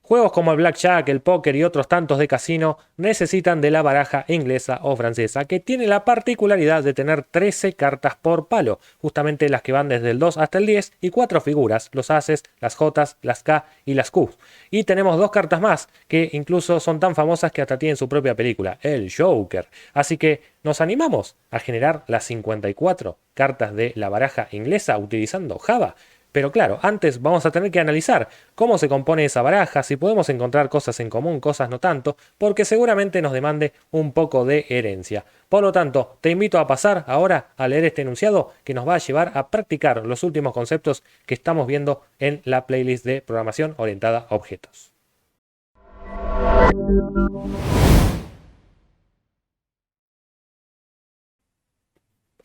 Juegos como el blackjack, el póker y otros tantos de casino necesitan de la baraja inglesa o francesa, que tiene la particularidad de tener 13 cartas por palo, justamente las que van desde el 2 hasta el 10 y 4 figuras, los ases, las jotas, las K y las Q. Y tenemos dos cartas más que incluso son tan famosas que hasta tienen su propia película, el Joker. Así que nos animamos a generar las 54 cartas de la baraja inglesa utilizando Java. Pero claro, antes vamos a tener que analizar cómo se compone esa baraja, si podemos encontrar cosas en común, cosas no tanto, porque seguramente nos demande un poco de herencia. Por lo tanto, te invito a pasar ahora a leer este enunciado que nos va a llevar a practicar los últimos conceptos que estamos viendo en la playlist de programación orientada a objetos.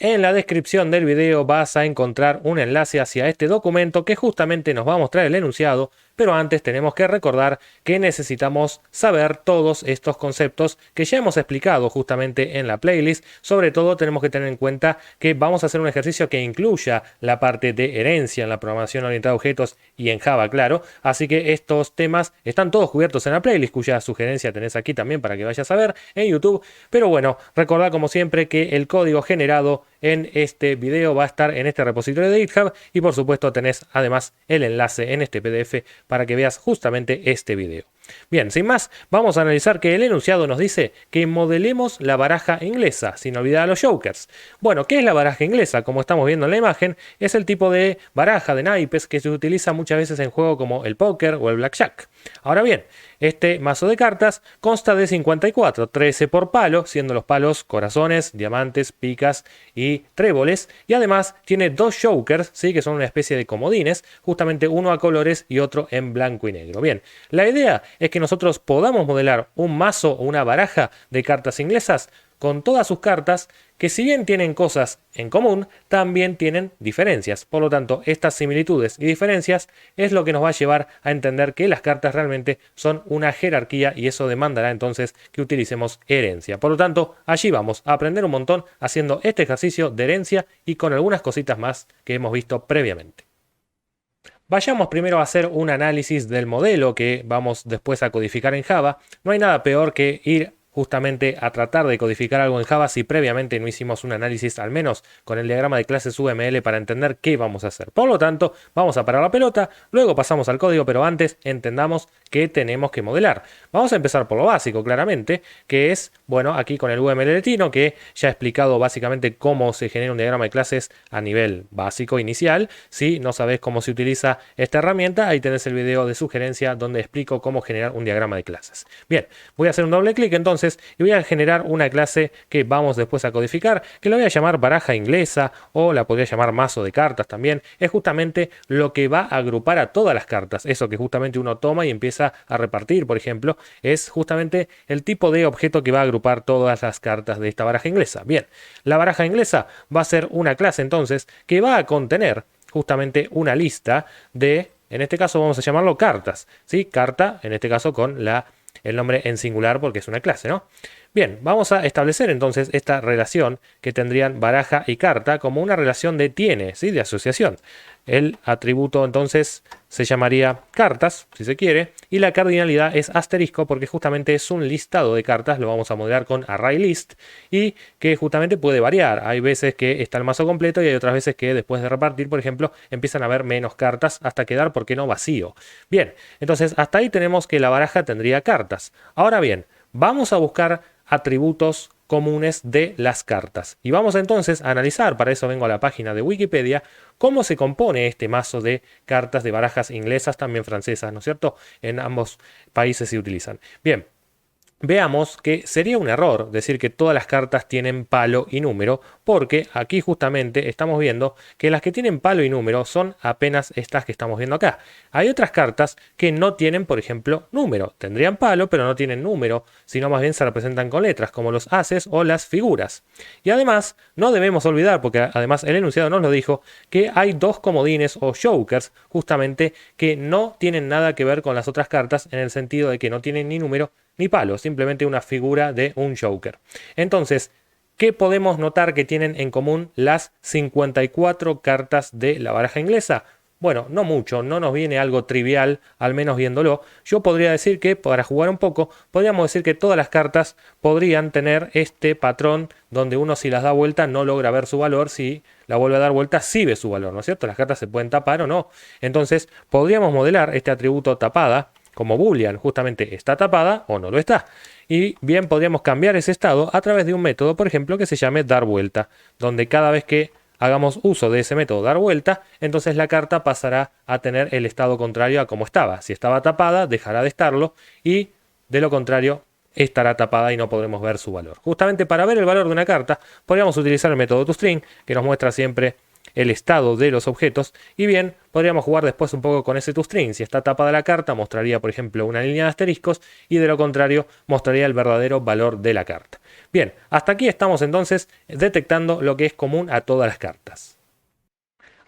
En la descripción del video vas a encontrar un enlace hacia este documento que justamente nos va a mostrar el enunciado, pero antes tenemos que recordar que necesitamos saber todos estos conceptos que ya hemos explicado justamente en la playlist. Sobre todo tenemos que tener en cuenta que vamos a hacer un ejercicio que incluya la parte de herencia en la programación orientada a objetos y en Java, claro. Así que estos temas están todos cubiertos en la playlist, cuya sugerencia tenés aquí también para que vayas a ver en YouTube. Pero bueno, recordad como siempre que el código generado en este video va a estar en este repositorio de GitHub y por supuesto tenés además el enlace en este PDF para que veas justamente este video. Bien, sin más, vamos a analizar que el enunciado nos dice que modelemos la baraja inglesa, sin olvidar a los jokers. Bueno, ¿qué es la baraja inglesa? Como estamos viendo en la imagen, es el tipo de baraja de naipes que se utiliza muchas veces en juegos como el póker o el blackjack. Ahora bien, este mazo de cartas consta de 54, 13 por palo, siendo los palos corazones, diamantes, picas y tréboles, y además tiene dos jokers, ¿sí? Que son una especie de comodines, justamente uno a colores y otro en blanco y negro. Bien, la idea es que nosotros podamos modelar un mazo o una baraja de cartas inglesas con todas sus cartas que, si bien tienen cosas en común, también tienen diferencias. Por lo tanto, estas similitudes y diferencias es lo que nos va a llevar a entender que las cartas realmente son una jerarquía y eso demandará entonces que utilicemos herencia. Por lo tanto, allí vamos a aprender un montón haciendo este ejercicio de herencia y con algunas cositas más que hemos visto previamente. Vayamos primero a hacer un análisis del modelo que vamos después a codificar en Java. No hay nada peor que ir justamente a tratar de codificar algo en Java si previamente no hicimos un análisis, al menos con el diagrama de clases UML, para entender qué vamos a hacer. Por lo tanto, vamos a parar la pelota, luego pasamos al código, pero antes entendamos qué tenemos que modelar. Vamos a empezar por lo básico, claramente, que es, bueno, aquí con el UML latino, que ya he explicado básicamente cómo se genera un diagrama de clases a nivel básico inicial. Si no sabes cómo se utiliza esta herramienta, ahí tenés el video de sugerencia donde explico cómo generar un diagrama de clases. Bien, voy a hacer un doble clic entonces y voy a generar una clase que vamos después a codificar, que la voy a llamar baraja inglesa o la podría llamar mazo de cartas también. Es justamente lo que va a agrupar a todas las cartas, eso que justamente uno toma y empieza a repartir, por ejemplo, es justamente el tipo de objeto que va a agrupar todas las cartas de esta baraja inglesa. Bien, la baraja inglesa va a ser una clase entonces que va a contener justamente una lista de, en este caso vamos a llamarlo cartas, ¿sí? Carta, en este caso con el nombre en singular porque es una clase, ¿no? Bien, vamos a establecer entonces esta relación que tendrían baraja y carta como una relación de tiene, ¿sí? De asociación. El atributo entonces se llamaría cartas, si se quiere, y la cardinalidad es asterisco porque justamente es un listado de cartas, lo vamos a modelar con ArrayList y que justamente puede variar. Hay veces que está el mazo completo y hay otras veces que después de repartir, por ejemplo, empiezan a haber menos cartas hasta quedar, ¿por qué no?, vacío. Bien, entonces hasta ahí tenemos que la baraja tendría cartas. Ahora bien, vamos a buscar atributos comunes de las cartas. Y vamos entonces a analizar, para eso vengo a la página de Wikipedia, cómo se compone este mazo de cartas de barajas inglesas, también francesas, ¿no es cierto? En ambos países se utilizan. Bien. Veamos que sería un error decir que todas las cartas tienen palo y número, porque aquí justamente estamos viendo que las que tienen palo y número son apenas estas que estamos viendo acá. Hay otras cartas que no tienen, por ejemplo, número. Tendrían palo, pero no tienen número, sino más bien se representan con letras, como los ases o las figuras. Y además, no debemos olvidar, porque además el enunciado nos lo dijo, que hay dos comodines o jokers, justamente, que no tienen nada que ver con las otras cartas, en el sentido de que no tienen ni número ni palo, simplemente una figura de un Joker. Entonces, ¿qué podemos notar que tienen en común las 54 cartas de la baraja inglesa? Bueno, no mucho, no nos viene algo trivial, al menos viéndolo. Yo podría decir que, para jugar un poco, podríamos decir que todas las cartas podrían tener este patrón donde uno, si las da vuelta, no logra ver su valor, si la vuelve a dar vuelta sí ve su valor, ¿no es cierto? Las cartas se pueden tapar o no. Entonces podríamos modelar este atributo tapada como boolean, justamente está tapada o no lo está. Y bien podríamos cambiar ese estado a través de un método, por ejemplo, que se llame dar vuelta, donde cada vez que hagamos uso de ese método dar vuelta, entonces la carta pasará a tener el estado contrario a como estaba. Si estaba tapada, dejará de estarlo, y de lo contrario estará tapada y no podremos ver su valor. Justamente para ver el valor de una carta, podríamos utilizar el método toString, que nos muestra siempre el estado de los objetos, y bien, podríamos jugar después un poco con ese toString. Si está tapada la carta, mostraría, por ejemplo, una línea de asteriscos, y de lo contrario, mostraría el verdadero valor de la carta. Bien, hasta aquí estamos entonces detectando lo que es común a todas las cartas.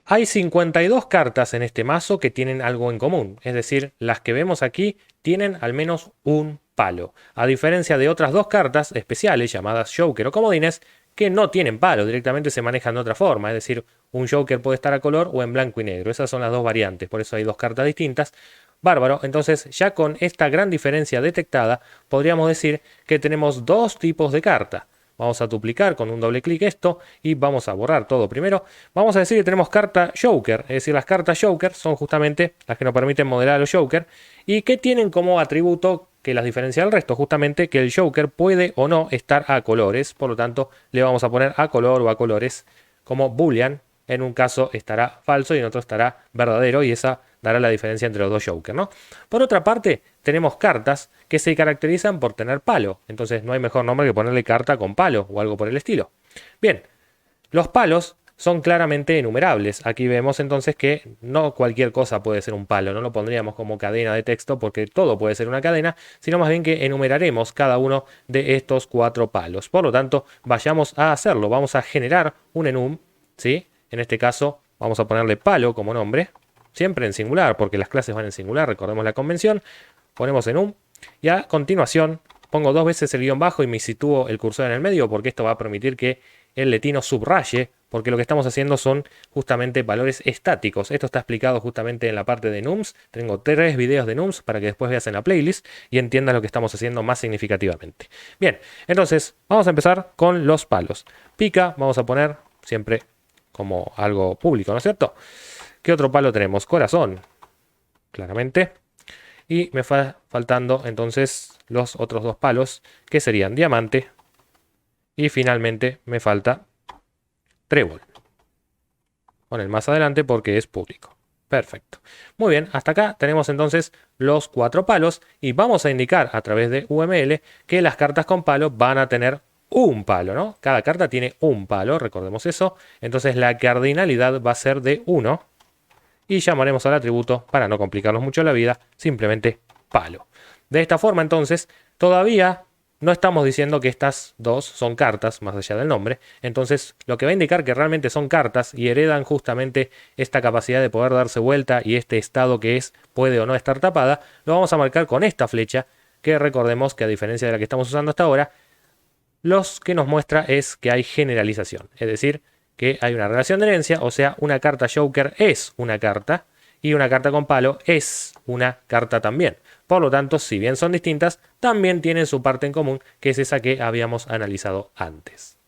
Hay 52 cartas en este mazo que tienen algo en común, es decir, las que vemos aquí tienen al menos un palo, a diferencia de otras dos cartas especiales llamadas Joker o comodines que no tienen palo, directamente se manejan de otra forma, es decir, un Joker puede estar a color o en blanco y negro, esas son las dos variantes, por eso hay dos cartas distintas. Bárbaro, entonces ya con esta gran diferencia detectada, podríamos decir que tenemos dos tipos de carta. Vamos a duplicar con un doble clic esto y vamos a borrar todo primero. Vamos a decir que tenemos carta Joker, es decir, las cartas Joker son justamente las que nos permiten modelar a los Joker y que tienen como atributo que las diferencia del resto, justamente que el Joker puede o no estar a colores, por lo tanto le vamos a poner a color o a colores como boolean. En un caso estará falso y en otro estará verdadero, y esa dará la diferencia entre los dos Joker, ¿no? Por otra parte, tenemos cartas que se caracterizan por tener palo. Entonces no hay mejor nombre que ponerle carta con palo o algo por el estilo. Bien, los palos son claramente enumerables. Aquí vemos entonces que no cualquier cosa puede ser un palo. No lo pondríamos como cadena de texto porque todo puede ser una cadena, sino más bien que enumeraremos cada uno de estos 4 palos. Por lo tanto, vayamos a hacerlo. Vamos a generar un enum, ¿sí? En este caso vamos a ponerle palo como nombre, siempre en singular porque las clases van en singular, recordemos la convención. Ponemos enum y a continuación pongo 2 veces el guión bajo y me sitúo el cursor en el medio porque esto va a permitir que el letino subraye, porque lo que estamos haciendo son justamente valores estáticos. Esto está explicado justamente en la parte de enums. Tengo 3 videos de enums para que después veas en la playlist y entiendas lo que estamos haciendo más significativamente. Bien, entonces vamos a empezar con los palos. Pica, vamos a poner siempre como algo público, ¿no es cierto? ¿Qué otro palo tenemos? Corazón, claramente. Y me va faltando entonces los otros 2 palos, que serían diamante. Y finalmente me falta trébol. Poner más adelante porque es público. Perfecto. Muy bien, hasta acá tenemos entonces los 4 palos y vamos a indicar a través de UML que las cartas con palo van a tener un palo, ¿no? Cada carta tiene un palo, recordemos eso. Entonces la cardinalidad va a ser de 1 y llamaremos al atributo, para no complicarnos mucho la vida, simplemente palo. De esta forma entonces todavía no estamos diciendo que estas dos son cartas, más allá del nombre. Entonces, lo que va a indicar que realmente son cartas y heredan justamente esta capacidad de poder darse vuelta y este estado que es, puede o no estar tapada, lo vamos a marcar con esta flecha, que recordemos que a diferencia de la que estamos usando hasta ahora, los que nos muestra es que hay generalización. Es decir, que hay una relación de herencia, o sea, una carta Joker es una carta y una carta con palo es una carta también. Por lo tanto, si bien son distintas, también tienen su parte en común, que es esa que habíamos analizado antes.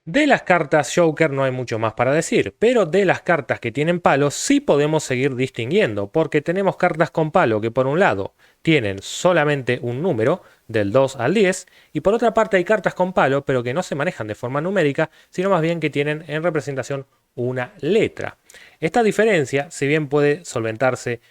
De las cartas Joker no hay mucho más para decir, pero de las cartas que tienen palo sí podemos seguir distinguiendo, porque tenemos cartas con palo que por un lado tienen solamente un número, del 2 al 10, y por otra parte hay cartas con palo, pero que no se manejan de forma numérica, sino más bien que tienen en representación una letra. Esta diferencia, si bien puede solventarse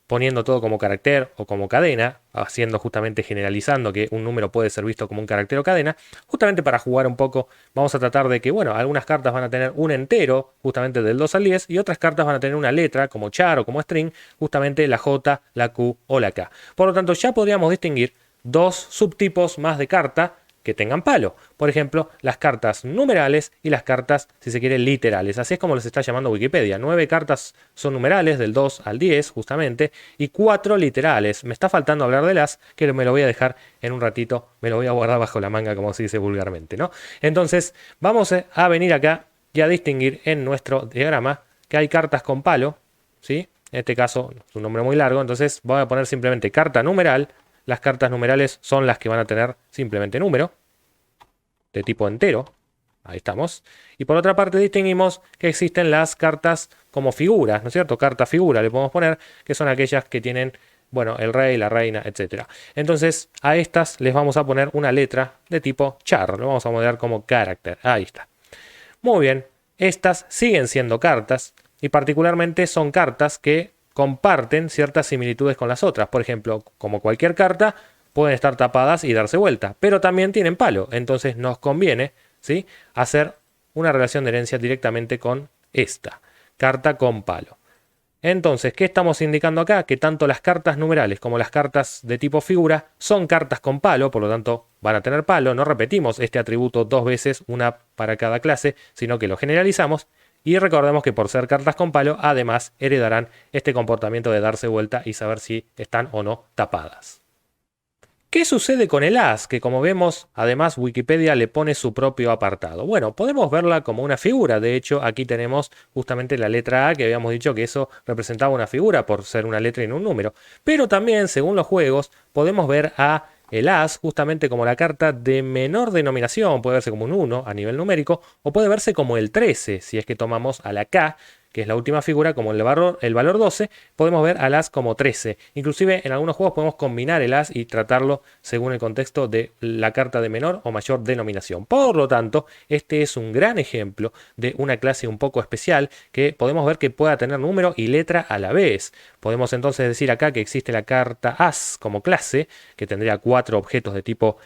poniendo todo como carácter o como cadena, haciendo justamente generalizando que un número puede ser visto como un carácter o cadena, justamente para jugar un poco vamos a tratar de que, bueno, algunas cartas van a tener un entero, justamente del 2 al 10, y otras cartas van a tener una letra como char o como string, justamente la J, la Q o la K. Por lo tanto, ya podríamos distinguir 2 subtipos más de carta que tengan palo. Por ejemplo, las cartas numerales y las cartas, si se quiere, literales. Así es como les está llamando Wikipedia. 9 cartas son numerales, del 2 al 10, justamente, y 4 literales. Me está faltando hablar de las, que me lo voy a dejar en un ratito, me lo voy a guardar bajo la manga, como se dice vulgarmente, ¿no? Entonces, vamos a venir acá y a distinguir en nuestro diagrama que hay cartas con palo ¿sí? En este caso es un nombre muy largo, entonces voy a poner simplemente carta numeral. Las cartas numerales son las que van a tener simplemente número, de tipo entero. Ahí estamos. Y por otra parte distinguimos que existen las cartas como figuras, ¿no es cierto? Carta figura le podemos poner, que son aquellas que tienen, bueno, el rey, la reina, etcétera. Entonces a estas les vamos a poner una letra de tipo char. Lo vamos a modelar como carácter. Ahí está. Muy bien. Estas siguen siendo cartas y particularmente son cartas que comparten ciertas similitudes con las otras. Por ejemplo, como cualquier carta, pueden estar tapadas y darse vuelta, pero también tienen palo. Entonces nos conviene, ¿sí?, hacer una relación de herencia directamente con esta carta con palo. Entonces, ¿qué estamos indicando acá? Que tanto las cartas numerales como las cartas de tipo figura son cartas con palo, por lo tanto van a tener palo. No repetimos este atributo dos veces, una para cada clase, sino que lo generalizamos. Y recordemos que por ser cartas con palo, además heredarán este comportamiento de darse vuelta y saber si están o no tapadas. ¿Qué sucede con el as? Que como vemos, además Wikipedia le pone su propio apartado. Bueno, podemos verla como una figura. De hecho, aquí tenemos justamente la letra A, que habíamos dicho que eso representaba una figura por ser una letra y no un número. Pero también, según los juegos, podemos ver a el as justamente como la carta de menor denominación. Puede verse como un 1 a nivel numérico o puede verse como el 13 si es que tomamos a la K, que es la última figura, como el valor 12, podemos ver al as como 13. Inclusive en algunos juegos podemos combinar el as y tratarlo según el contexto de la carta de menor o mayor denominación. Por lo tanto, este es un gran ejemplo de una clase un poco especial que podemos ver que pueda tener número y letra a la vez. Podemos entonces decir acá que existe la carta as como clase, que tendría 4 objetos de tipo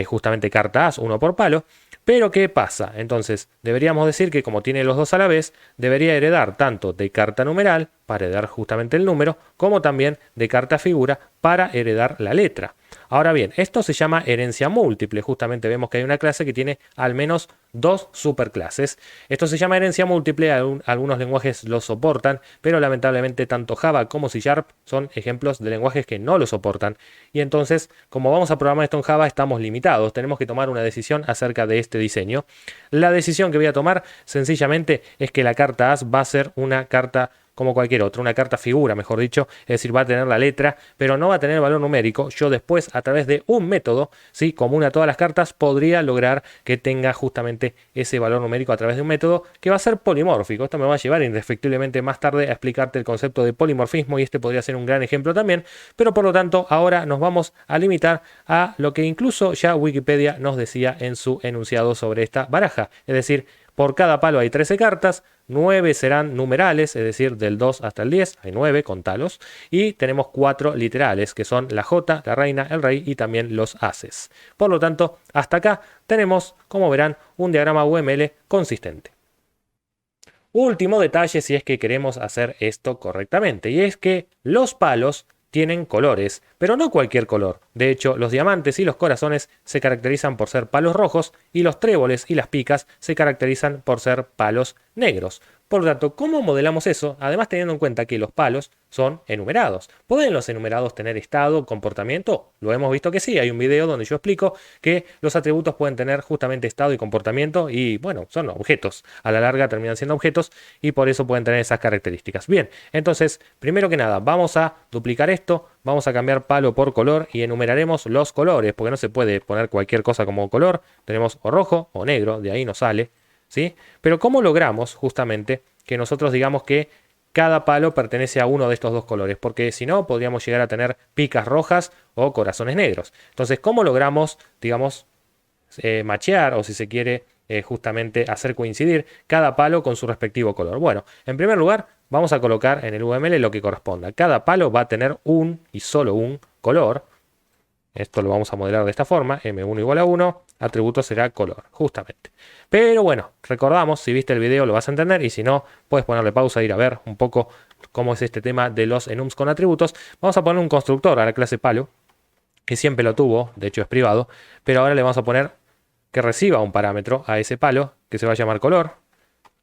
justamente carta as, uno por palo. Pero ¿qué pasa? Entonces deberíamos decir que como tiene los dos a la vez, debería heredar tanto de carta numeral para heredar justamente el número, como también de carta figura para heredar la letra. Ahora bien, esto se llama herencia múltiple. Justamente vemos que hay una clase que tiene al menos dos superclases. Esto se llama herencia múltiple, algunos lenguajes lo soportan, pero lamentablemente tanto Java como C# son ejemplos de lenguajes que no lo soportan. Y entonces, como vamos a programar esto en Java, estamos limitados. Tenemos que tomar una decisión acerca de este diseño. La decisión que voy a tomar sencillamente es que la carta as va a ser una carta como cualquier otra, una carta figura, mejor dicho, es decir, va a tener la letra, pero no va a tener valor numérico. Yo después, a través de un método, ¿sí?, común a todas las cartas, podría lograr que tenga justamente ese valor numérico a través de un método que va a ser polimórfico. Esto me va a llevar indefectiblemente más tarde a explicarte el concepto de polimorfismo y este podría ser un gran ejemplo también, pero por lo tanto ahora nos vamos a limitar a lo que incluso ya Wikipedia nos decía en su enunciado sobre esta baraja, es decir, por cada palo hay 13 cartas, 9 serán numerales, es decir, del 2 hasta el 10, hay 9, contalos, y tenemos 4 literales, que son la J, la reina, el rey y también los ases. Por lo tanto, hasta acá tenemos, como verán, un diagrama UML consistente. Último detalle si es que queremos hacer esto correctamente, y es que los palos tienen colores, pero no cualquier color. De hecho, los diamantes y los corazones se caracterizan por ser palos rojos y los tréboles y las picas se caracterizan por ser palos negros. Por lo tanto, ¿cómo modelamos eso? Además, teniendo en cuenta que los palos son enumerados. ¿Pueden los enumerados tener estado, comportamiento? Lo hemos visto que sí. Hay un video donde yo explico que los atributos pueden tener justamente estado y comportamiento y, bueno, son objetos. A la larga terminan siendo objetos y por eso pueden tener esas características. Bien, entonces, primero que nada, vamos a duplicar esto. Vamos a cambiar palo por color y enumeraremos los colores, porque no se puede poner cualquier cosa como color. Tenemos o rojo o negro, de ahí nos sale, ¿sí? Pero ¿cómo logramos justamente que nosotros digamos que cada palo pertenece a uno de estos dos colores? Porque si no, podríamos llegar a tener picas rojas o corazones negros. Entonces, ¿cómo logramos, digamos, machear o si se quiere justamente hacer coincidir cada palo con su respectivo color? Bueno, en primer lugar, vamos a colocar en el UML lo que corresponda. Cada palo va a tener un y solo un color. Esto lo vamos a modelar de esta forma, M1 igual a 1, atributo será color, justamente. Pero bueno, recordamos, si viste el video lo vas a entender y si no, puedes ponerle pausa e ir a ver un poco cómo es este tema de los enums con atributos. Vamos a poner un constructor a la clase palo, que siempre lo tuvo, de hecho es privado, pero ahora le vamos a poner que reciba un parámetro a ese palo, que se va a llamar color.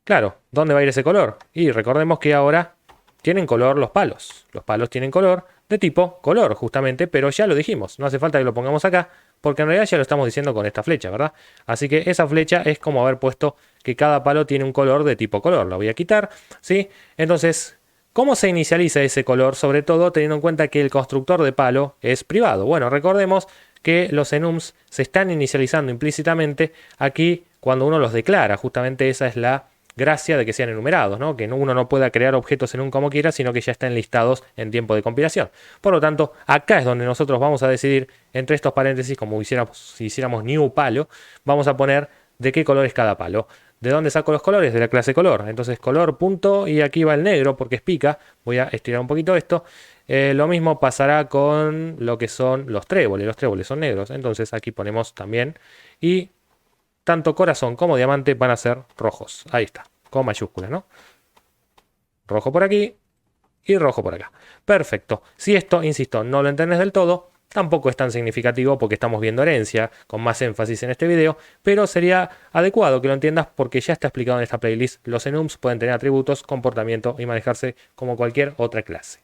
Claro, ¿dónde va a ir ese color? Y recordemos que ahora tienen color los palos. Los palos tienen color de tipo color, justamente, pero ya lo dijimos. No hace falta que lo pongamos acá, porque en realidad ya lo estamos diciendo con esta flecha, ¿verdad? Así que esa flecha es como haber puesto que cada palo tiene un color de tipo color. La voy a quitar, ¿sí? Entonces, ¿Cómo se inicializa ese color? Sobre todo teniendo en cuenta que el constructor de palo es privado. Bueno, recordemos que los enums se están inicializando implícitamente aquí cuando uno los declara. Justamente esa es la gracia de que sean enumerados, ¿no? Que uno no pueda crear objetos en un como quiera, sino que ya están listados en tiempo de compilación. Por lo tanto, acá es donde nosotros vamos a decidir entre estos paréntesis, como si hiciéramos new palo, vamos a poner de qué color es cada palo. ¿De dónde saco los colores? De la clase color. Entonces color punto y aquí va el negro porque es pica. Voy a estirar un poquito esto. Lo mismo pasará con lo que son los tréboles. Los tréboles son negros. Entonces aquí ponemos también. Y tanto corazón como diamante van a ser rojos. Ahí está, con mayúsculas, ¿no? Rojo por aquí y rojo por acá. Perfecto. Si esto, insisto, no lo entendés del todo, tampoco es tan significativo porque estamos viendo herencia con más énfasis en este video, pero sería adecuado que lo entiendas porque ya está explicado en esta playlist. Los enums pueden tener atributos, comportamiento y manejarse como cualquier otra clase.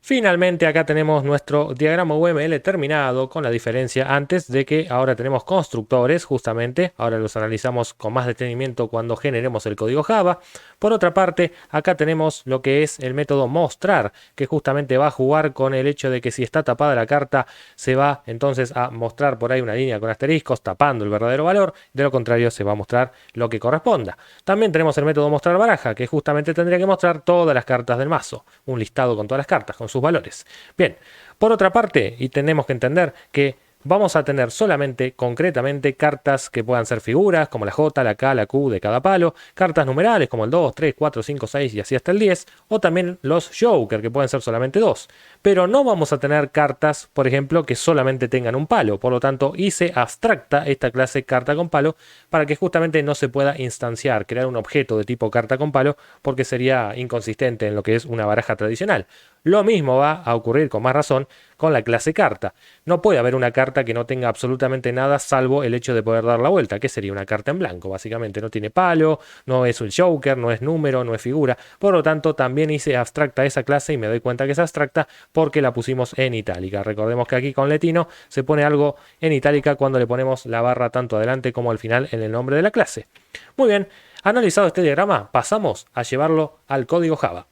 Finalmente acá tenemos nuestro diagrama UML terminado, con la diferencia antes de que ahora tenemos constructores, justamente, ahora los analizamos con más detenimiento cuando generemos el código Java. Por otra parte, acá tenemos lo que es el método mostrar, que justamente va a jugar con el hecho de que si está tapada la carta, se va entonces a mostrar por ahí una línea con asteriscos tapando el verdadero valor, de lo contrario se va a mostrar lo que corresponda. También tenemos el método mostrar baraja, que justamente tendría que mostrar todas las cartas del mazo, un listado con todas las cartas, con sus valores. Bien, por otra parte, y tenemos que entender que vamos a tener solamente, concretamente, cartas que puedan ser figuras, como la J, la K, la Q de cada palo, cartas numerales como el 2, 3, 4, 5, 6 y así hasta el 10, o también los Joker, que pueden ser solamente 2. Pero no vamos a tener cartas, por ejemplo, que solamente tengan un palo. Por lo tanto, hice abstracta esta clase carta con palo para que justamente no se pueda instanciar, crear un objeto de tipo carta con palo, porque sería inconsistente en lo que es una baraja tradicional. Lo mismo va a ocurrir con más razón con la clase carta. No puede haber una carta que no tenga absolutamente nada salvo el hecho de poder dar la vuelta, que sería una carta en blanco. Básicamente no tiene palo, no es un joker, no es número, no es figura. Por lo tanto, también hice abstracta esa clase y me doy cuenta que es abstracta porque la pusimos en itálica. Recordemos que aquí con Letino se pone algo en itálica cuando le ponemos la barra tanto adelante como al final en el nombre de la clase. Muy bien, analizado este diagrama, pasamos a llevarlo al código Java.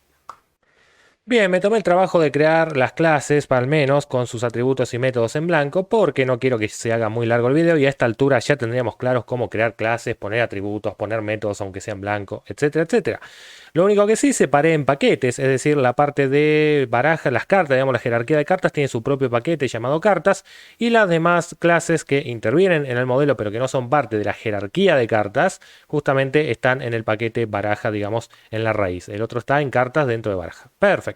Bien, me tomé el trabajo de crear las clases, al menos con sus atributos y métodos en blanco, porque no quiero que se haga muy largo el video y a esta altura ya tendríamos claros cómo crear clases, poner atributos, poner métodos aunque sean blancos, etcétera, etcétera. Lo único que sí separé en paquetes, es decir, la parte de baraja, las cartas, digamos la jerarquía de cartas tiene su propio paquete llamado cartas y las demás clases que intervienen en el modelo pero que no son parte de la jerarquía de cartas, justamente están en el paquete baraja, digamos, en la raíz. El otro está en cartas dentro de baraja. Perfecto.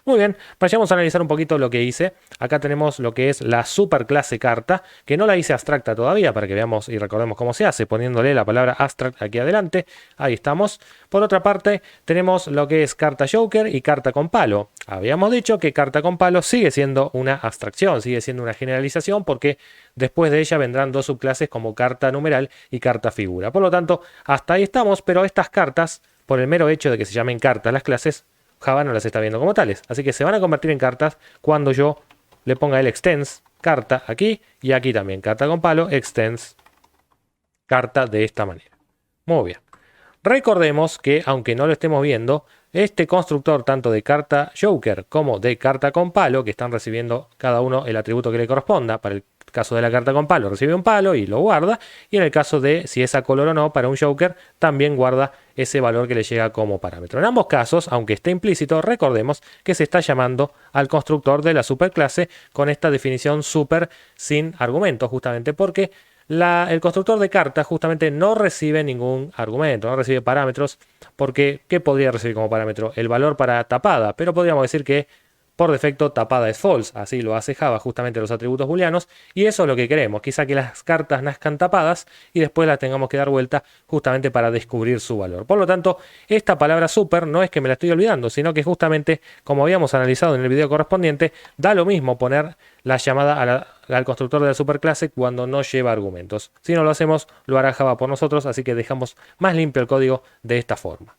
Muy bien, vayamos a analizar un poquito lo que hice. Acá tenemos lo que es la superclase carta, que no la hice abstracta todavía para que veamos y recordemos cómo se hace, poniéndole la palabra abstract aquí adelante. Ahí estamos. Por otra parte, tenemos lo que es carta Joker y carta con palo. Habíamos dicho que carta con palo sigue siendo una abstracción, sigue siendo una generalización porque después de ella vendrán dos subclases como carta numeral y carta figura. Por lo tanto, hasta ahí estamos, pero estas cartas, por el mero hecho de que se llamen cartas las clases, Java no las está viendo como tales. Así que se van a convertir en cartas cuando yo le ponga el extends carta aquí y aquí también. Carta con palo, extends carta de esta manera. Muy bien. Recordemos que, aunque no lo estemos viendo, este constructor tanto de carta Joker como de carta con palo, que están recibiendo cada uno el atributo que le corresponda, para el caso de la carta con palo recibe un palo y lo guarda, y en el caso de si es a color o no para un Joker, también guarda ese valor que le llega como parámetro. En ambos casos, aunque esté implícito, recordemos que se está llamando al constructor de la superclase con esta definición super sin argumento, justamente porque el constructor de cartas justamente no recibe ningún argumento, no recibe parámetros, porque ¿qué podría recibir como parámetro? El valor para tapada, pero podríamos decir que por defecto tapada es false, así lo hace Java justamente los atributos booleanos, y eso es lo que queremos, quizá que las cartas nazcan tapadas y después las tengamos que dar vuelta justamente para descubrir su valor. Por lo tanto, esta palabra super no es que me la estoy olvidando, sino que justamente, como habíamos analizado en el video correspondiente, da lo mismo poner la llamada al constructor de la superclase cuando no lleva argumentos. Si no lo hacemos, lo hará Java por nosotros, así que dejamos más limpio el código de esta forma.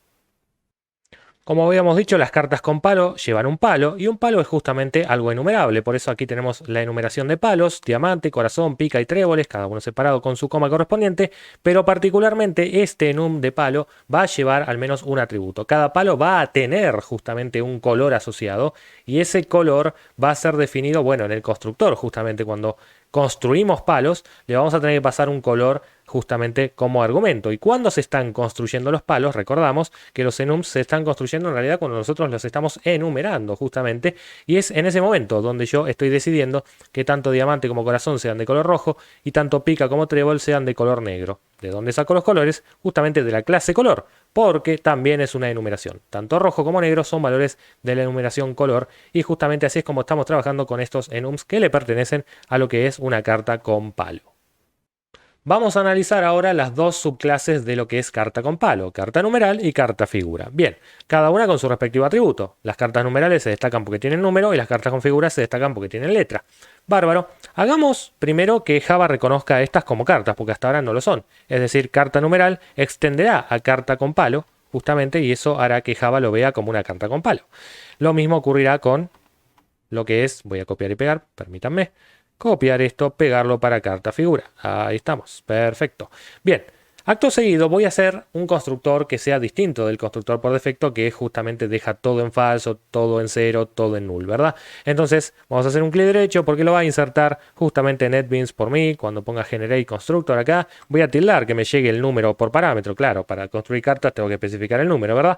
Como habíamos dicho, las cartas con palo llevan un palo y un palo es justamente algo enumerable. Por eso aquí tenemos la enumeración de palos: diamante, corazón, pica y tréboles, cada uno separado con su coma correspondiente. Pero particularmente este enum de palo va a llevar al menos un atributo. Cada palo va a tener justamente un color asociado y ese color va a ser definido, bueno, en el constructor. Justamente cuando construimos palos le vamos a tener que pasar un color justamente como argumento. Y cuando se están construyendo los palos, recordamos que los enums se están construyendo en realidad cuando nosotros los estamos enumerando justamente, y es en ese momento donde yo estoy decidiendo que tanto diamante como corazón sean de color rojo y tanto pica como trébol sean de color negro. ¿De dónde saco los colores? Justamente de la clase color, porque también es una enumeración. Tanto rojo como negro son valores de la enumeración color, y justamente así es como estamos trabajando con estos enums que le pertenecen a lo que es una carta con palo. Vamos a analizar ahora las dos subclases de lo que es carta con palo: carta numeral y carta figura. Bien, cada una con su respectivo atributo. Las cartas numerales se destacan porque tienen número y las cartas con figuras se destacan porque tienen letra. Bárbaro. Hagamos primero que Java reconozca estas como cartas, porque hasta ahora no lo son. Es decir, carta numeral extenderá a carta con palo, justamente, y eso hará que Java lo vea como una carta con palo. Lo mismo ocurrirá con lo que es, voy a copiar y pegar, permítanme, copiar esto, pegarlo para carta figura. Ahí estamos, perfecto. Bien, acto seguido voy a hacer un constructor que sea distinto del constructor por defecto, que justamente deja todo en falso, todo en cero, todo en null, ¿verdad? Entonces vamos a hacer un clic derecho porque lo va a insertar justamente NetBeans por mí. Cuando ponga generate constructor acá, voy a tildar que me llegue el número por parámetro. Claro, para construir cartas tengo que especificar el número, ¿verdad?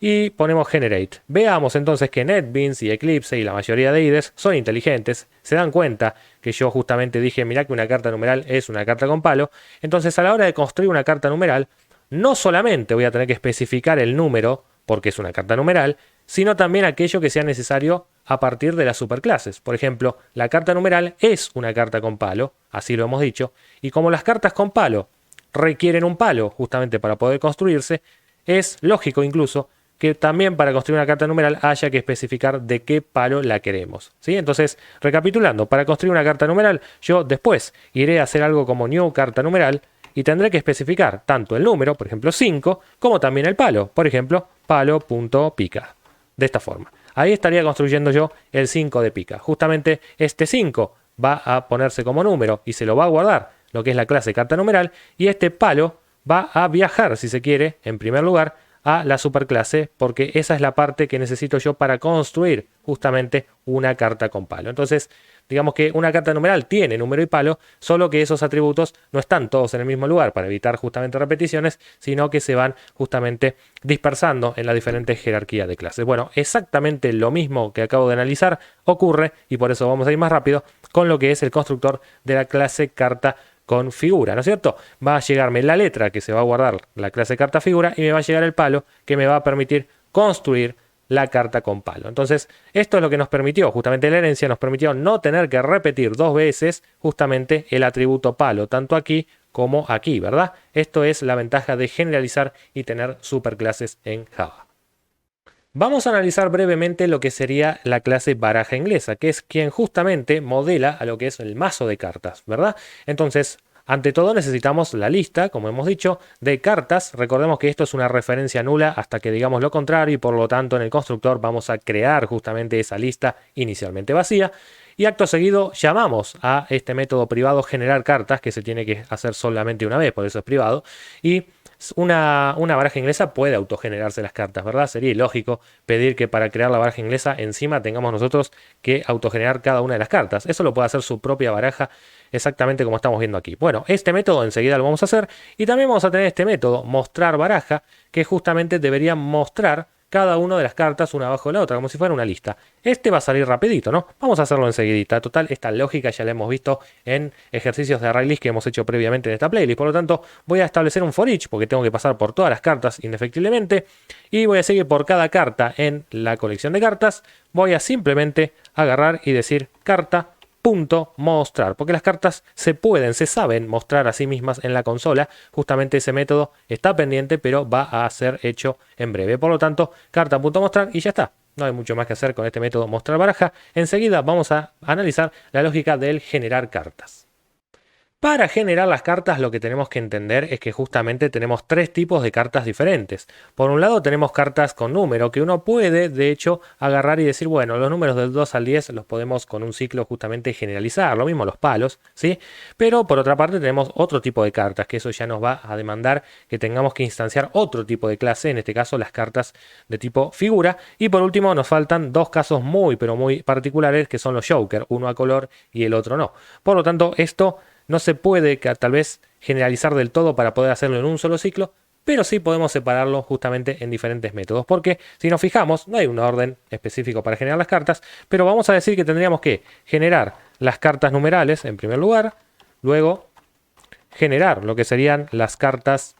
Y ponemos generate. Veamos entonces que NetBeans y Eclipse y la mayoría de IDEs son inteligentes, se dan cuenta que yo justamente dije, mirá que una carta numeral es una carta con palo. Entonces a la hora de construir una carta numeral, no solamente voy a tener que especificar el número, porque es una carta numeral, sino también aquello que sea necesario a partir de las superclases. Por ejemplo, la carta numeral es una carta con palo, así lo hemos dicho, y como las cartas con palo requieren un palo justamente para poder construirse, es lógico incluso que también para construir una carta numeral haya que especificar de qué palo la queremos, ¿sí? Entonces, recapitulando, para construir una carta numeral, yo después iré a hacer algo como new carta numeral y tendré que especificar tanto el número, por ejemplo 5, como también el palo, por ejemplo palo.pica. De esta forma. Ahí estaría construyendo yo el 5 de pica. Justamente este 5 va a ponerse como número y se lo va a guardar lo que es la clase carta numeral, y este palo va a viajar, si se quiere, en primer lugar, a la superclase, porque esa es la parte que necesito yo para construir justamente una carta con palo. Entonces, digamos que una carta numeral tiene número y palo, solo que esos atributos no están todos en el mismo lugar para evitar justamente repeticiones, sino que se van justamente dispersando en la diferente jerarquía de clases. Bueno, exactamente lo mismo que acabo de analizar ocurre, y por eso vamos a ir más rápido, con lo que es el constructor de la clase carta con figura, ¿no es cierto? Va a llegarme la letra que se va a guardar la clase carta figura y me va a llegar el palo que me va a permitir construir la carta con palo. Entonces, esto es lo que nos permitió, justamente la herencia nos permitió no tener que repetir dos veces justamente el atributo palo, tanto aquí como aquí, ¿verdad? Esto es la ventaja de generalizar y tener superclases en Java. Vamos a analizar brevemente lo que sería la clase baraja inglesa, que es quien justamente modela a lo que es el mazo de cartas, ¿verdad? Entonces, ante todo necesitamos la lista, como hemos dicho, de cartas. Recordemos que esto es una referencia nula hasta que digamos lo contrario, y por lo tanto en el constructor vamos a crear justamente esa lista inicialmente vacía. Y acto seguido llamamos a este método privado generar cartas, que se tiene que hacer solamente una vez, por eso es privado. Y una baraja inglesa puede autogenerarse las cartas, ¿verdad? Sería ilógico pedir que para crear la baraja inglesa encima tengamos nosotros que autogenerar cada una de las cartas. Eso lo puede hacer su propia baraja, exactamente como estamos viendo aquí. Bueno, este método enseguida lo vamos a hacer, y también vamos a tener este método mostrar baraja, que justamente debería mostrar cada una de las cartas una abajo de la otra, como si fuera una lista. Este va a salir rapidito, ¿no? Vamos a hacerlo enseguidita. Total, esta lógica ya la hemos visto en ejercicios de ArrayList que hemos hecho previamente en esta playlist. Por lo tanto, voy a establecer un for each, porque tengo que pasar por todas las cartas indefectiblemente, y voy a seguir por cada carta en la colección de cartas. Voy a simplemente agarrar y decir carta punto mostrar, porque las cartas se saben mostrar a sí mismas en la consola. Justamente ese método está pendiente, pero va a ser hecho en breve. Por lo tanto, carta punto mostrar y ya está. No hay mucho más que hacer con este método mostrar baraja. Enseguida vamos a analizar la lógica del generar cartas. Para generar las cartas lo que tenemos que entender es que justamente tenemos tres tipos de cartas diferentes. Por un lado tenemos cartas con número que uno puede de hecho agarrar y decir, bueno, los números del 2 al 10 los podemos con un ciclo justamente generalizar, lo mismo los palos, ¿sí? Pero por otra parte tenemos otro tipo de cartas, que eso ya nos va a demandar que tengamos que instanciar otro tipo de clase, en este caso las cartas de tipo figura. Y por último nos faltan dos casos muy pero muy particulares que son los Joker, uno a color y el otro no. Por lo tanto esto no se puede tal vez generalizar del todo para poder hacerlo en un solo ciclo, pero sí podemos separarlo justamente en diferentes métodos, porque si nos fijamos, no hay un orden específico para generar las cartas, pero vamos a decir que tendríamos que generar las cartas numerales en primer lugar, luego generar lo que serían las cartas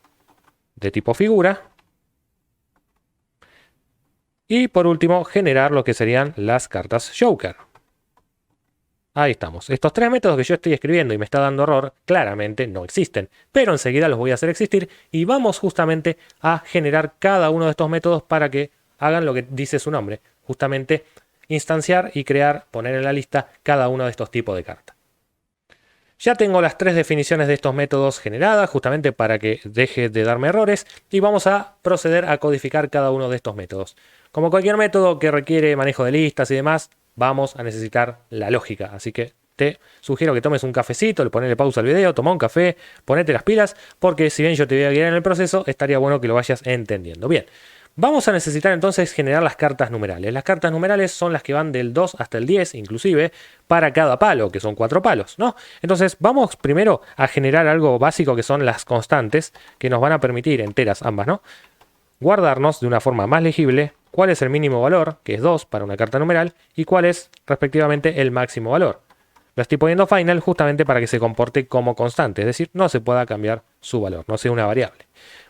de tipo figura, y por último generar lo que serían las cartas Joker. Ahí estamos. Estos tres métodos que yo estoy escribiendo y me está dando error, claramente no existen. Pero enseguida los voy a hacer existir y vamos justamente a generar cada uno de estos métodos para que hagan lo que dice su nombre. Justamente instanciar y crear, poner en la lista cada uno de estos tipos de cartas. Ya tengo las tres definiciones de estos métodos generadas justamente para que deje de darme errores y vamos a proceder a codificar cada uno de estos métodos. Como cualquier método que requiere manejo de listas y demás, vamos a necesitar la lógica, así que te sugiero que tomes un cafecito, le ponele pausa al video, toma un café, ponete las pilas, porque si bien yo te voy a guiar en el proceso, estaría bueno que lo vayas entendiendo. Bien, vamos a necesitar entonces generar las cartas numerales. Las cartas numerales son las que van del 2 hasta el 10, inclusive, para cada palo, que son 4 palos, ¿no? Entonces vamos primero a generar algo básico que son las constantes, que nos van a permitir, enteras ambas, ¿no?, guardarnos de una forma más legible cuál es el mínimo valor, que es 2 para una carta numeral, y cuál es respectivamente el máximo valor. Lo estoy poniendo final justamente para que se comporte como constante, es decir, no se pueda cambiar su valor, no sea una variable.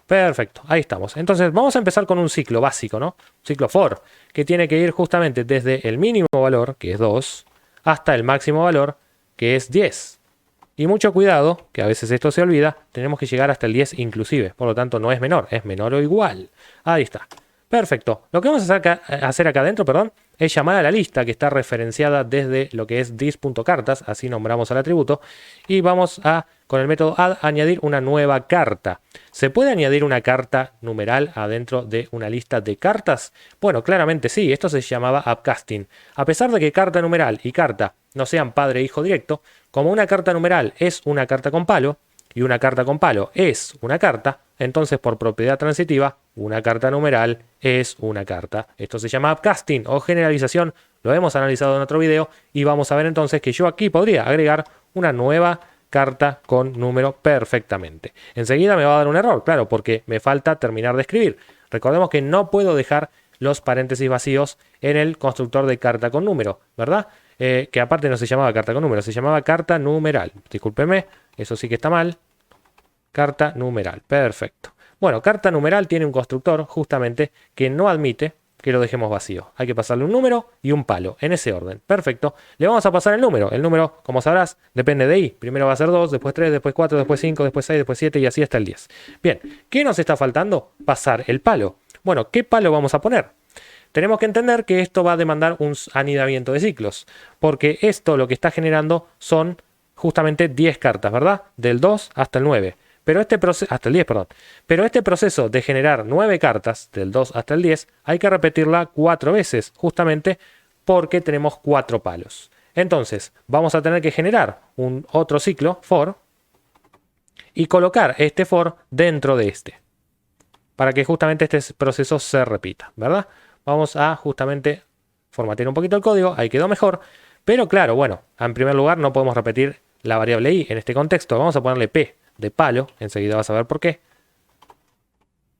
Perfecto, ahí estamos. Entonces vamos a empezar con un ciclo básico, ¿no? Un ciclo for, que tiene que ir justamente desde el mínimo valor, que es 2, hasta el máximo valor, que es 10. Y mucho cuidado, que a veces esto se olvida, tenemos que llegar hasta el 10 inclusive, por lo tanto no es menor o igual. Ahí está. Perfecto. Lo que vamos a hacer acá adentro, es llamar a la lista que está referenciada desde lo que es dis.cartas, así nombramos al atributo, y vamos a, con el método add, añadir una nueva carta. ¿Se puede añadir una carta numeral adentro de una lista de cartas? Bueno, claramente sí, esto se llamaba upcasting. A pesar de que carta numeral y carta no sean padre e hijo directo, como una carta numeral es una carta con palo, y una carta con palo es una carta, entonces por propiedad transitiva, una carta numeral es una carta. Esto se llama upcasting o generalización, lo hemos analizado en otro video y vamos a ver entonces que yo aquí podría agregar una nueva carta con número perfectamente. Enseguida me va a dar un error, claro, porque me falta terminar de escribir. Recordemos que no puedo dejar los paréntesis vacíos en el constructor de carta con número, ¿verdad? Que aparte no se llamaba carta con número, se llamaba carta numeral. Discúlpeme, eso sí que está mal. Carta numeral, perfecto. Bueno, carta numeral tiene un constructor justamente que no admite que lo dejemos vacío. Hay que pasarle un número y un palo, en ese orden. Perfecto. Le vamos a pasar el número. El número, como sabrás, depende de i. Primero va a ser 2, después 3, después 4, después 5, después 6, después 7 y así hasta el 10. Bien, ¿qué nos está faltando? Pasar el palo. Bueno, ¿qué palo vamos a poner? Tenemos que entender que esto va a demandar un anidamiento de ciclos, porque esto lo que está generando son justamente 10 cartas, ¿verdad? Del 2 hasta el 9. Pero este proceso, hasta el 10, perdón. Pero este proceso de generar 9 cartas, del 2 hasta el 10, hay que repetirla 4 veces, justamente porque tenemos 4 palos. Entonces, vamos a tener que generar un otro ciclo, for, y colocar este for dentro de este, para que justamente este proceso se repita, ¿verdad? Vamos a justamente formatear un poquito el código, ahí quedó mejor. Pero claro, bueno, en primer lugar no podemos repetir la variable i en este contexto. Vamos a ponerle p de palo, enseguida vas a ver por qué.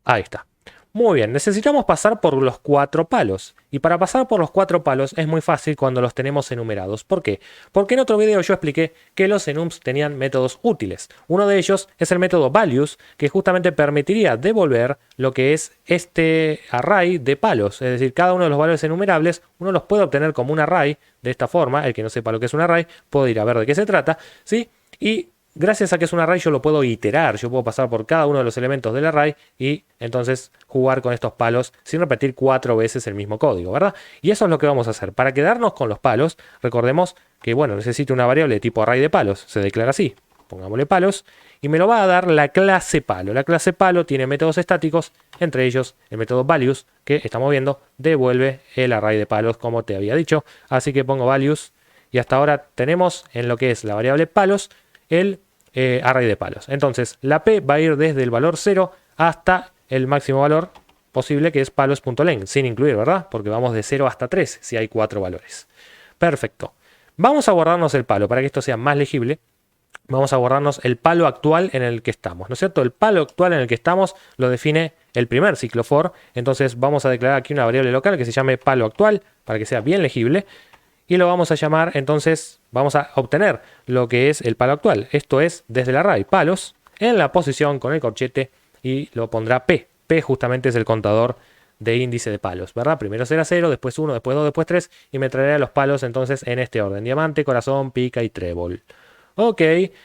Ahí está. Muy bien, necesitamos pasar por los 4 palos. Y para pasar por los 4 palos es muy fácil cuando los tenemos enumerados. ¿Por qué? Porque en otro video yo expliqué que los enums tenían métodos útiles. Uno de ellos es el método values, que justamente permitiría devolver lo que es este array de palos. Es decir, cada uno de los valores enumerables uno los puede obtener como un array de esta forma. El que no sepa lo que es un array puede ir a ver de qué se trata, ¿sí? Y gracias a que es un array yo lo puedo iterar, yo puedo pasar por cada uno de los elementos del array y entonces jugar con estos palos sin repetir 4 veces el mismo código, ¿verdad? Y eso es lo que vamos a hacer. Para quedarnos con los palos, recordemos que, bueno, necesito una variable de tipo array de palos, se declara así. pongámosle palos, y me lo va a dar la clase palo. La clase palo tiene métodos estáticos, entre ellos el método values, que estamos viendo, devuelve el array de palos como te había dicho. Así que pongo values y hasta ahora tenemos en lo que es la variable palos el array de palos. Entonces la p va a ir desde el valor 0 hasta el máximo valor posible, que es palos.len, sin incluir, ¿verdad? Porque vamos de 0 hasta 3 si hay 4 valores. Perfecto. Vamos a guardarnos el palo para que esto sea más legible. Vamos a guardarnos el palo actual en el que estamos, ¿no es cierto? El palo actual en el que estamos lo define el primer ciclo for. Entonces vamos a declarar aquí una variable local que se llame palo actual para que sea bien legible. Y lo vamos a llamar, entonces vamos a obtener lo que es el palo actual. Esto es desde el array palos en la posición con el corchete y lo pondrá p. P justamente es el contador de índice de palos, ¿verdad? Primero será 0, después 1, después 2, después 3 y me traerá los palos entonces en este orden: diamante, corazón, pica y trébol. Ok,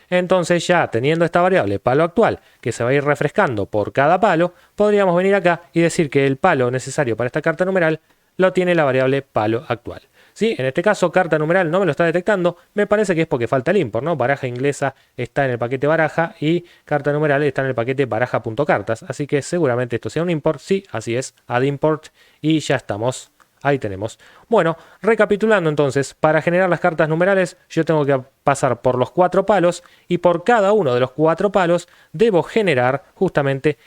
entonces ya teniendo esta variable palo actual que se va a ir refrescando por cada palo, podríamos venir acá y decir que el palo necesario para esta carta numeral lo tiene la variable palo actual. ¿Sí? En este caso carta numeral no me lo está detectando, me parece que es porque falta el import, ¿no? Baraja inglesa está en el paquete baraja y carta numeral está en el paquete baraja.cartas, así que seguramente esto sea un import. Sí, así es, add import y ya estamos. Ahí tenemos. Bueno, recapitulando entonces, para generar las cartas numerales yo tengo que pasar por los 4 palos y por cada uno de los 4 palos debo generar justamente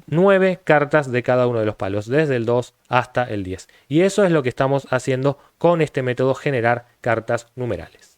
9 cartas de cada uno de los palos, desde el 2 hasta el 10. Y eso es lo que estamos haciendo con este método generar cartas numerales.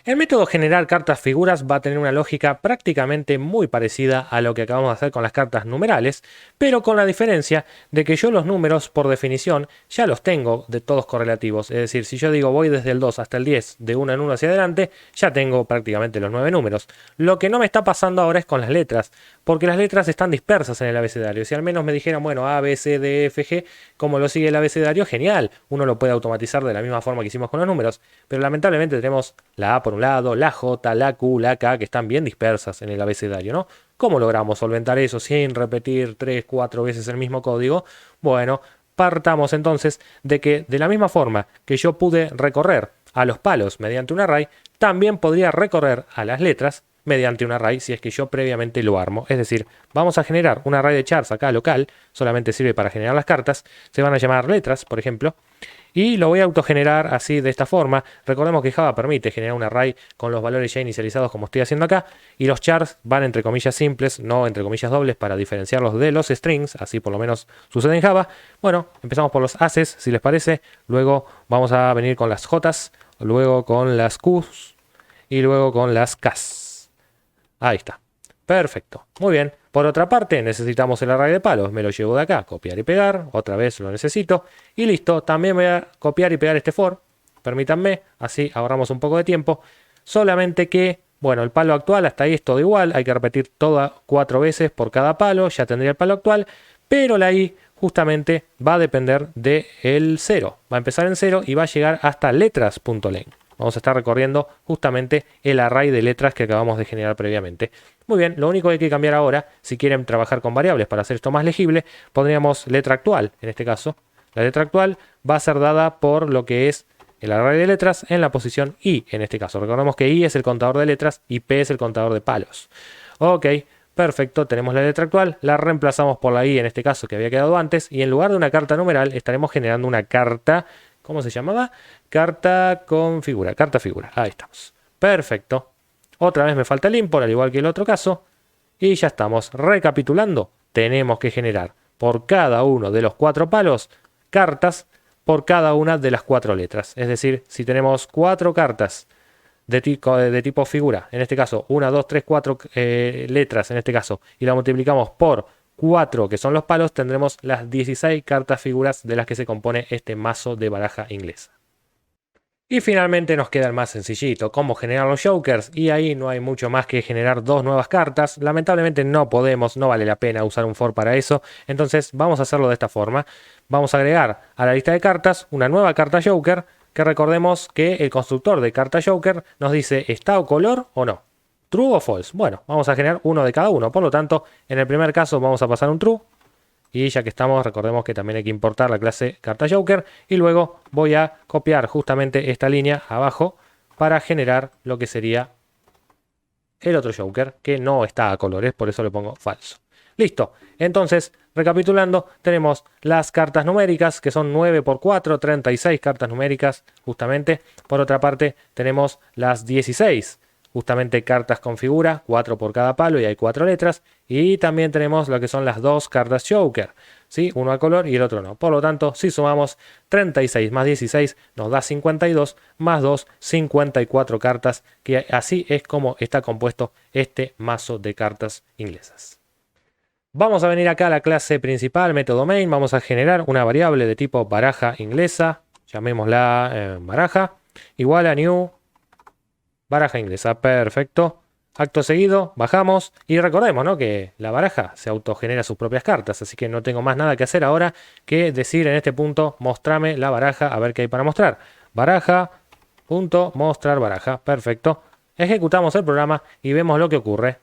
El método generar cartas figuras va a tener una lógica prácticamente muy parecida a lo que acabamos de hacer con las cartas numerales, pero con la diferencia de que yo los números por definición ya los tengo de todos correlativos. Es decir, si yo digo voy desde el 2 hasta el 10 de uno en uno hacia adelante, ya tengo prácticamente los 9 números. Lo que no me está pasando ahora es con las letras, porque las letras están dispersas en el abecedario. Si al menos me dijeran, bueno, A, B, C, D, F, G, como lo sigue el abecedario, genial. Uno lo puede automatizar de la misma forma que hicimos con los números, pero lamentablemente tenemos la A por un lado, la J, la Q, la K, que están bien dispersas en el abecedario, ¿no? ¿Cómo logramos solventar eso sin repetir 3, 4 veces el mismo código? Bueno, partamos entonces de que de la misma forma que yo pude recorrer a los palos mediante un array, también podría recorrer a las letras mediante un array si es que yo previamente lo armo. Es decir, vamos a generar un array de chars acá local, solamente sirve para generar las cartas, se van a llamar letras, por ejemplo, y lo voy a autogenerar así de esta forma. Recordemos que Java permite generar un array con los valores ya inicializados como estoy haciendo acá, y los chars van entre comillas simples, no entre comillas dobles, para diferenciarlos de los strings, así por lo menos sucede en Java. Bueno, empezamos por los aces, si les parece, luego vamos a venir con las J's, luego con las Q's y luego con las K's. Ahí está. Perfecto. Muy bien. Por otra parte, necesitamos el array de palos. Me lo llevo de acá. Copiar y pegar. Otra vez lo necesito. Y listo. También voy a copiar y pegar este for. Permítanme. Así ahorramos un poco de tiempo. Solamente que, bueno, el palo actual hasta ahí es todo igual. Hay que repetir todas 4 veces por cada palo. Ya tendría el palo actual. Pero la i justamente va a depender del 0. Va a empezar en 0 y va a llegar hasta letras.len. Vamos a estar recorriendo justamente el array de letras que acabamos de generar previamente. Muy bien, lo único que hay que cambiar ahora, si quieren trabajar con variables para hacer esto más legible, pondríamos letra actual, en este caso. La letra actual va a ser dada por lo que es el array de letras en la posición i, en este caso. Recordemos que i es el contador de letras y p es el contador de palos. Ok, perfecto, tenemos la letra actual, la reemplazamos por la i en este caso que había quedado antes, y en lugar de una carta numeral estaremos generando una carta. ¿Cómo se llamaba? Carta con figura. Carta figura. Ahí estamos. Perfecto. Otra vez me falta el import, al igual que el otro caso. Y ya estamos. Recapitulando. Tenemos que generar por cada uno de los 4 palos cartas por cada una de las 4 letras. Es decir, si tenemos 4 cartas de tipo figura, en este caso 1, 2, 3, 4 letras en este caso, y la multiplicamos por 4 que son los palos, tendremos las 16 cartas figuras de las que se compone este mazo de baraja inglesa. Y finalmente nos queda el más sencillito, cómo generar los jokers, y ahí no hay mucho más que generar 2 nuevas cartas. Lamentablemente no podemos, no vale la pena usar un for para eso, entonces vamos a hacerlo de esta forma. Vamos a agregar a la lista de cartas una nueva carta joker, que recordemos que el constructor de carta joker nos dice ¿está o color o no? ¿True o false? Bueno, vamos a generar uno de cada uno. Por lo tanto, en el primer caso vamos a pasar un true. Y ya que estamos, recordemos que también hay que importar la clase carta joker. Y luego voy a copiar justamente esta línea abajo para generar lo que sería el otro Joker, que no está a colores, por eso le pongo falso. Listo. Entonces, recapitulando, tenemos las cartas numéricas, que son 9 por 4, 36 cartas numéricas, justamente. Por otra parte, tenemos las 16, justamente cartas con figura, 4 por cada palo y hay 4 letras. Y también tenemos lo que son las dos cartas Joker, ¿sí? Uno a color y el otro no. Por lo tanto, si sumamos 36 más 16 nos da 52, más 2, 54 cartas, que así es como está compuesto este mazo de cartas inglesas. Vamos a venir acá a la clase principal, método main. Vamos a generar una variable de tipo baraja inglesa. Llamémosla baraja. Igual a new baraja inglesa. Perfecto. Acto seguido, bajamos. Y recordemos, ¿no?, que la baraja se autogenera sus propias cartas. Así que no tengo más nada que hacer ahora que decir en este punto, mostrame la baraja, a ver qué hay para mostrar. Baraja, punto, mostrar baraja. Perfecto. Ejecutamos el programa y vemos lo que ocurre.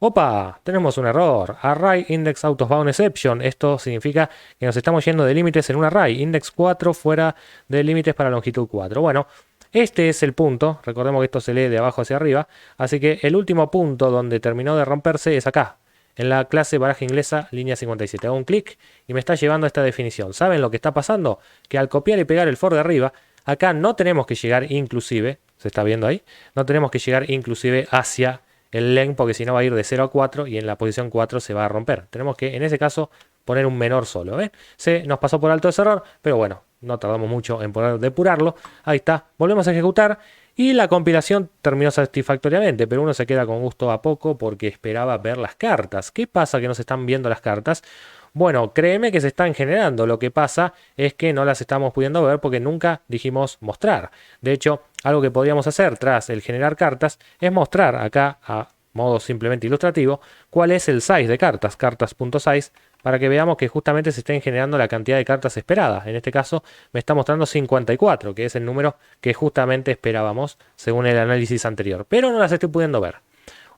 ¡Opa! Tenemos un error. Array index out of bound exception. Esto significa que nos estamos yendo de límites en un array. Index 4 fuera de límites para longitud 4. Bueno, este es el punto. Recordemos que esto se lee de abajo hacia arriba. Así que el último punto donde terminó de romperse es acá, en la clase baraja inglesa, línea 57. Hago un clic y me está llevando a esta definición. ¿Saben lo que está pasando? Que al copiar y pegar el for de arriba, acá no tenemos que llegar inclusive, se está viendo ahí, no tenemos que llegar inclusive hacia el len, porque si no va a ir de 0 a 4 y en la posición 4 se va a romper. Tenemos que, en ese caso, poner un menor solo. Se nos pasó por alto ese error, pero bueno, no tardamos mucho en poder depurarlo. Ahí está, volvemos a ejecutar y la compilación terminó satisfactoriamente, pero uno se queda con gusto a poco porque esperaba ver las cartas. ¿Qué pasa que no se están viendo las cartas? Bueno, créeme que se están generando. Lo que pasa es que no las estamos pudiendo ver porque nunca dijimos mostrar. De hecho, algo que podríamos hacer tras el generar cartas es mostrar acá a modo simplemente ilustrativo cuál es el size de cartas, cartas.size, para que veamos que justamente se estén generando la cantidad de cartas esperadas. En este caso me está mostrando 54, que es el número que justamente esperábamos según el análisis anterior, pero no las estoy pudiendo ver.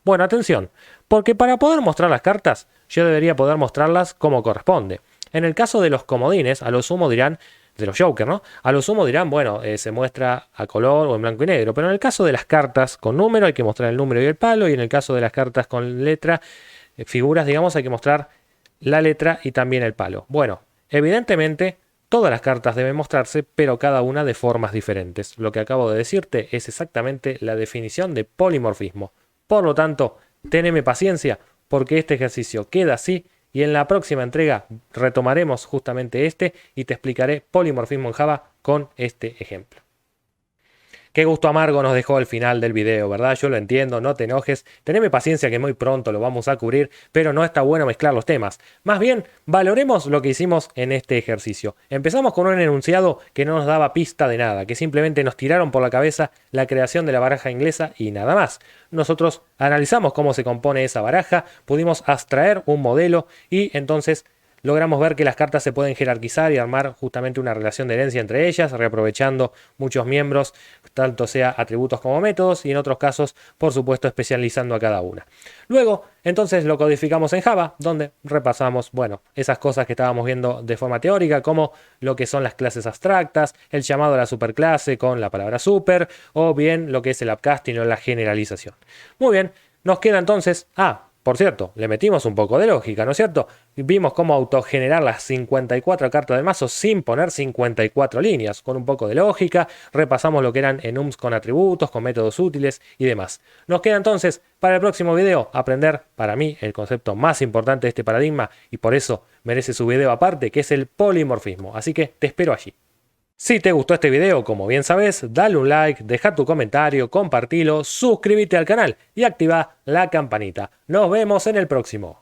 Bueno, atención, porque para poder mostrar las cartas, yo debería poder mostrarlas como corresponde. En el caso de los comodines, a lo sumo dirán, de los Joker, ¿no? A lo sumo dirán, bueno, se muestra a color o en blanco y negro, pero en el caso de las cartas con número hay que mostrar el número y el palo, y en el caso de las cartas con letra, figuras, digamos, hay que mostrar la letra y también el palo. Bueno, evidentemente todas las cartas deben mostrarse, pero cada una de formas diferentes. Lo que acabo de decirte es exactamente la definición de polimorfismo. Por lo tanto, teneme paciencia porque este ejercicio queda así y en la próxima entrega retomaremos justamente este y te explicaré polimorfismo en Java con este ejemplo. Qué gusto amargo nos dejó el final del video, ¿verdad? Yo lo entiendo, no te enojes. Teneme paciencia que muy pronto lo vamos a cubrir, pero no está bueno mezclar los temas. Más bien, valoremos lo que hicimos en este ejercicio. Empezamos con un enunciado que no nos daba pista de nada, que simplemente nos tiraron por la cabeza la creación de la baraja inglesa y nada más. Nosotros analizamos cómo se compone esa baraja, pudimos abstraer un modelo y entonces logramos ver que las cartas se pueden jerarquizar y armar justamente una relación de herencia entre ellas, reaprovechando muchos miembros, tanto sea atributos como métodos, y en otros casos, por supuesto, especializando a cada una. Luego, entonces lo codificamos en Java, donde repasamos, bueno, esas cosas que estábamos viendo de forma teórica, como lo que son las clases abstractas, el llamado a la superclase con la palabra super, o bien lo que es el upcasting o la generalización. Muy bien, nos queda entonces, por cierto, le metimos un poco de lógica, ¿no es cierto? Vimos cómo autogenerar las 54 cartas del mazo sin poner 54 líneas, con un poco de lógica. Repasamos lo que eran enums con atributos, con métodos útiles y demás. Nos queda entonces, para el próximo video, aprender, para mí, el concepto más importante de este paradigma, y por eso merece su video aparte, que es el polimorfismo. Así que te espero allí. Si te gustó este video, como bien sabes, dale un like, deja tu comentario, compartilo, suscríbete al canal y activa la campanita. Nos vemos en el próximo.